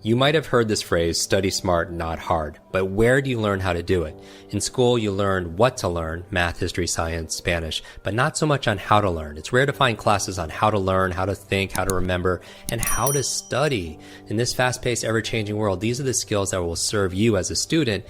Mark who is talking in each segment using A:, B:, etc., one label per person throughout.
A: You might have heard this phrase, study smart, not hard, but where do you learn how to do it? In school, you learn what to learn, math, history, science, Spanish, but not so much on how to learn. It's rare to find classes on how to learn, how to think, how to remember, and how to study. In this fast-paced, ever-changing world, these are the skills that will serve you as a student,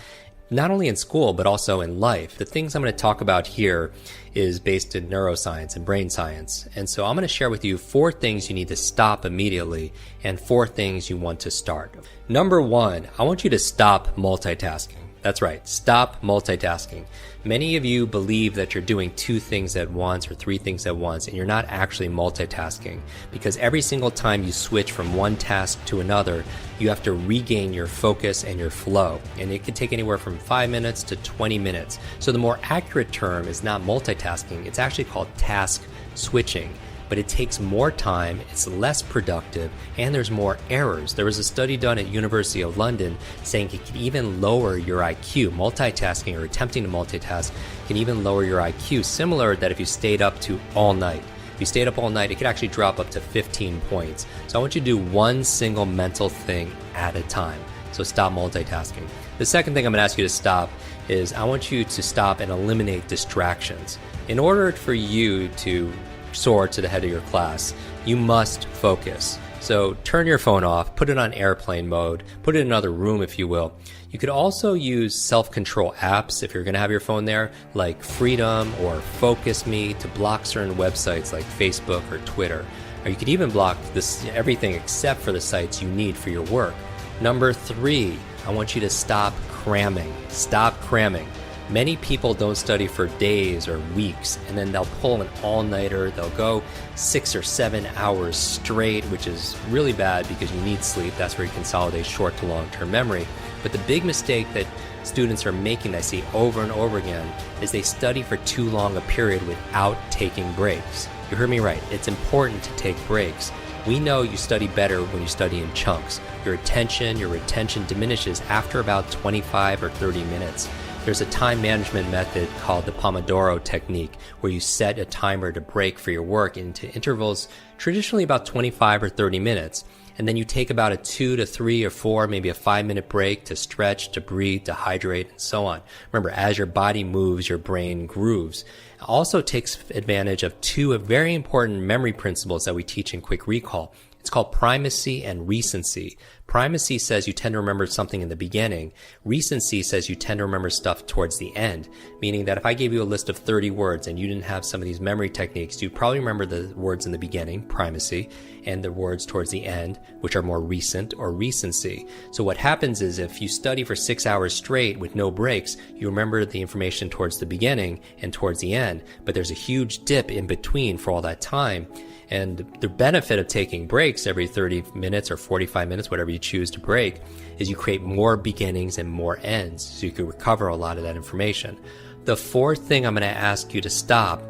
A: not only in school, but also in life. The things I'm going to talk about here is based in neuroscience and brain science. And so I'm going to share with you 4 things you need to stop immediately and 4 things you want to start. Number 1, I want you to stop multitasking. That's right, stop multitasking. Many of you believe that you're doing 2 things at once or 3 things at once, and you're not actually multitasking, because every single time you switch from one task to another, you have to regain your focus and your flow. And it can take anywhere from 5 minutes to 20 minutes. So the more accurate term is not multitasking, it's actually called task switching. But it takes more time, it's less productive, and there's more errors. There was a study done at University of London saying it can even lower your IQ. Multitasking or attempting to multitask can even lower your IQ, similar that if you stayed up to all night. If you stayed up all night, it could actually drop up to 15 points. So I want you to do one single mental thing at a time. So stop multitasking. The second thing I'm going to ask you to stop is I want you to stop and eliminate distractions. In order for you to soar to the head of your class, you must focus. So turn your phone off, put it on airplane mode, put it in another room if you will. You could also use self-control apps if you're going to have your phone there, like Freedom or Focus Me, to block certain websites like Facebook or Twitter. Or you could even block everything except for the sites you need for your work. Number 3, I want you to stop cramming. Stop cramming. Many people don't study for days or weeks, and then they'll pull an all-nighter. They'll go 6 or 7 hours straight, which is really bad because you need sleep. That's where you consolidate short to long-term memory. But the big mistake that students are making, I see over and over again, is they study for too long a period without taking breaks. You heard me right. It's important to take breaks. We know you study better when you study in chunks. Your retention diminishes after about 25 or 30 minutes. There's a time management method called the Pomodoro technique, where you set a timer to break for your work into intervals, traditionally about 25 or 30 minutes. And then you take about a 2 to 3 or 4, maybe a 5-minute break to stretch, to breathe, to hydrate, and so on. Remember, as your body moves, your brain grooves. It also takes advantage of 2 very important memory principles that we teach in Quick Recall. It's called primacy and recency. Primacy says you tend to remember something in the beginning. Recency says you tend to remember stuff towards the end, meaning that if I gave you a list of 30 words and you didn't have some of these memory techniques, you'd probably remember the words in the beginning, primacy, and the words towards the end, which are more recent or recency. So what happens is if you study for 6 hours straight with no breaks, you remember the information towards the beginning and towards the end, but there's a huge dip in between for all that time. And the benefit of taking breaks every 30 minutes or 45 minutes, whatever you choose to break, is you create more beginnings and more ends, so you can recover a lot of that information. The 4th thing I'm going to ask you to stop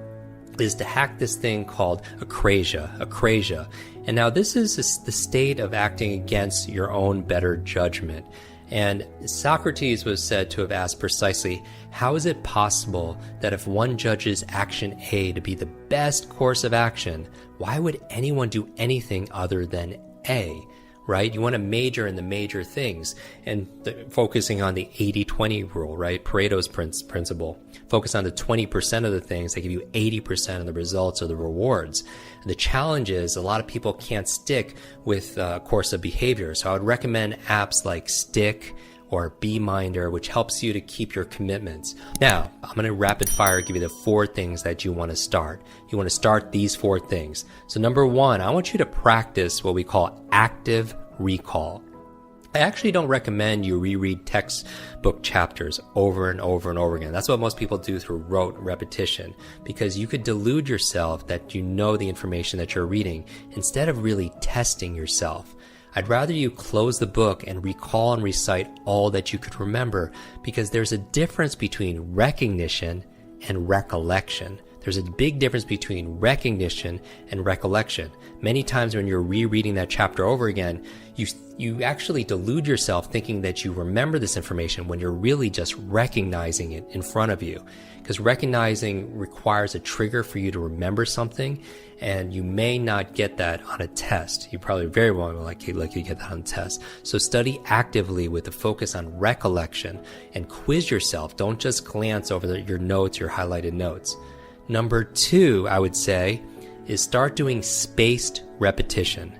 A: is to hack this thing called acrasia. And now this is the state of acting against your own better judgment. And Socrates was said to have asked precisely, how is it possible that if one judges action A to be the best course of action, why would anyone do anything other than A? Right? You want to major in the major things, and focusing on the 80-20 rule, right? Pareto's principle. Focus on the 20% of the things that give you 80% of the results or the rewards. And the challenge is a lot of people can't stick with a course of behavior. So I would recommend apps like Stick or BeMinder, which helps you to keep your commitments. Now, I'm going to rapid fire give you the 4 things that you want to start. You want to start these 4 things. So number 1, I want you to practice what we call active recall. I actually don't recommend you reread textbook chapters over and over and over again. That's what most people do through rote repetition, because you could delude yourself that you know the information that you're reading instead of really testing yourself. I'd rather you close the book and recall and recite all that you could remember, because there's a difference between recognition and recollection. There's a big difference between recognition and recollection. Many times when you're rereading that chapter over again, you actually delude yourself thinking that you remember this information when you're really just recognizing it in front of you. Because recognizing requires a trigger for you to remember something, and you may not get that on a test. You probably very well likely get that on a test. So study actively with a focus on recollection and quiz yourself. Don't just glance over your notes, your highlighted notes. Number 2, I would say, is start doing spaced repetition.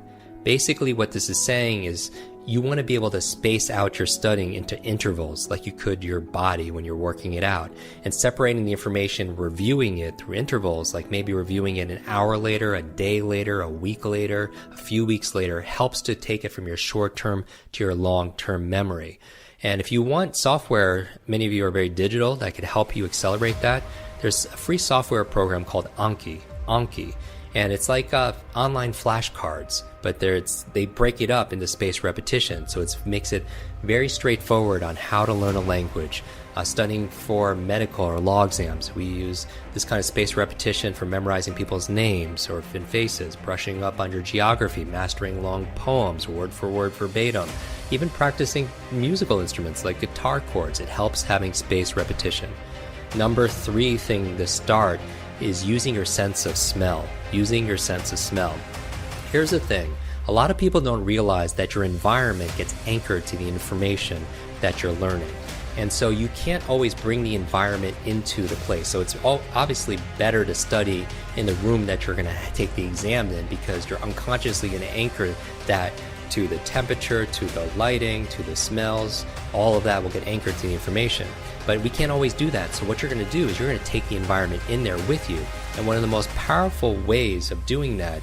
A: Basically what this is saying is you want to be able to space out your studying into intervals like you could your body when you're working it out, and separating the information, reviewing it through intervals, like maybe reviewing it an hour later, a day later, a week later, a few weeks later, helps to take it from your short-term to your long-term memory. And if you want software, many of you are very digital, that could help you accelerate that. There's a free software program called Anki. And it's like online flashcards, but they break it up into spaced repetition. So it makes it very straightforward on how to learn a language. Studying for medical or law exams, we use this kind of spaced repetition for memorizing people's names or faces, brushing up on your geography, mastering long poems, word for word verbatim, even practicing musical instruments like guitar chords. It helps having spaced repetition. Number 3 thing to start is using your sense of smell. Here's the thing. A lot of people don't realize that your environment gets anchored to the information that you're learning. And so you can't always bring the environment into the place. So it's obviously better to study in the room that you're going to take the exam in, because you're unconsciously going to anchor that to the temperature, to the lighting, to the smells. All of that will get anchored to the information. But we can't always do that. So what you're going to do is you're going to take the environment in there with you. And one of the most powerful ways of doing that,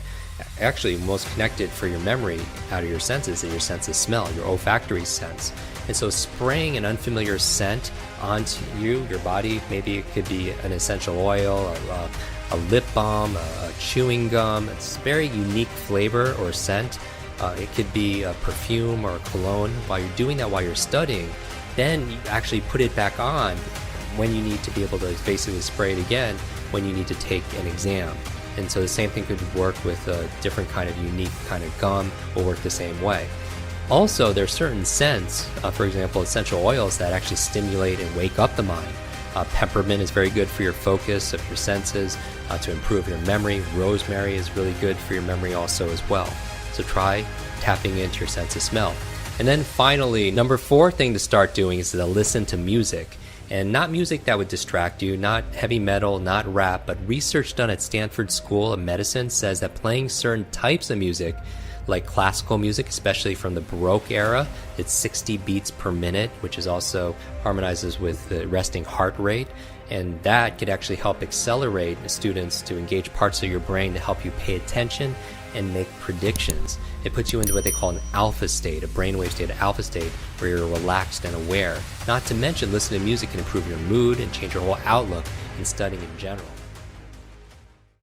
A: actually most connected for your memory out of your senses, is your sense of smell, your olfactory sense. And so spraying an unfamiliar scent onto your body, maybe it could be an essential oil, a lip balm, a chewing gum, it's a very unique flavor or scent. It could be a perfume or a cologne. While you're doing that while you're studying, then you actually put it back on when you need to be able to basically spray it again when you need to take an exam. And so the same thing could work with a different kind of unique kind of gum, will work the same way. Also, there are certain scents, for example, essential oils that actually stimulate and wake up the mind. Peppermint is very good for your focus of your senses, to improve your memory. Rosemary is really good for your memory also as well. So try tapping into your sense of smell. And then finally, number 4 thing to start doing is to listen to music. And not music that would distract you, not heavy metal, not rap, but research done at Stanford School of Medicine says that playing certain types of music, like classical music, especially from the Baroque era, it's 60 beats per minute, which is also harmonizes with the resting heart rate. And that could actually help accelerate students to engage parts of your brain to help you pay attention and make predictions. It puts you into what they call an alpha state, a brainwave state, an alpha state, where you're relaxed and aware. Not to mention, listening to music can improve your mood and change your whole outlook in studying in general.